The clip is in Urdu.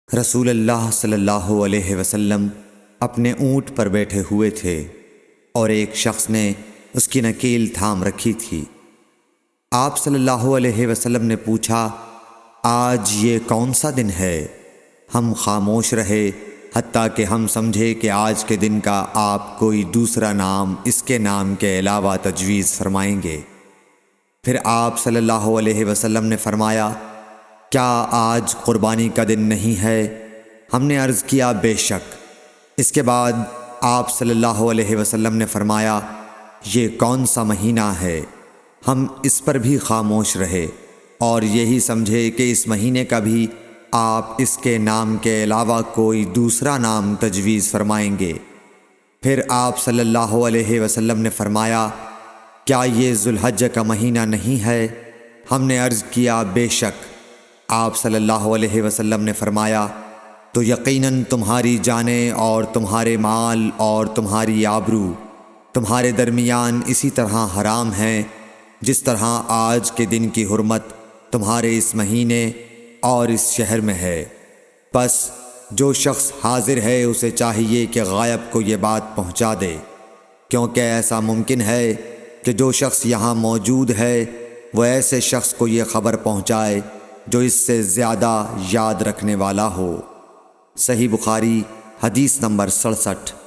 رسول اللہ صلی اللہ علیہ وسلم اپنے اونٹ پر بیٹھے ہوئے تھے اور ایک شخص نے اس کی نکیل تھام رکھی تھی۔ آپ صلی اللہ علیہ وسلم نے پوچھا، آج یہ کون سا دن ہے؟ ہم خاموش رہے حتیٰ کہ ہم سمجھے کہ آج کے دن کا آپ کوئی دوسرا نام اس کے نام کے علاوہ تجویز فرمائیں گے۔ پھر آپ صلی اللہ علیہ وسلم نے فرمایا، کیا آج قربانی کا دن نہیں ہے؟ ہم نے عرض کیا، بے شک۔ اس کے بعد آپ صلی اللہ علیہ وسلم نے فرمایا، یہ کون سا مہینہ ہے؟ ہم اس پر بھی خاموش رہے اور یہی سمجھے کہ اس مہینے کا بھی آپ اس کے نام کے علاوہ کوئی دوسرا نام تجویز فرمائیں گے۔ پھر آپ صلی اللہ علیہ وسلم نے فرمایا، کیا یہ ذو الحجہ کا مہینہ نہیں ہے؟ ہم نے عرض کیا، بے شک۔ آپ صلی اللہ علیہ وسلم نے فرمایا، تو یقیناً تمہاری جانیں اور تمہارے مال اور تمہاری آبرو تمہارے درمیان اسی طرح حرام ہیں جس طرح آج کے دن کی حرمت تمہارے اس مہینے اور اس شہر میں ہے۔ پس جو شخص حاضر ہے اسے چاہیے کہ غائب کو یہ بات پہنچا دے، کیونکہ ایسا ممکن ہے کہ جو شخص یہاں موجود ہے وہ ایسے شخص کو یہ خبر پہنچائے جو اس سے زیادہ یاد رکھنے والا ہو۔ صحیح بخاری حدیث نمبر 67۔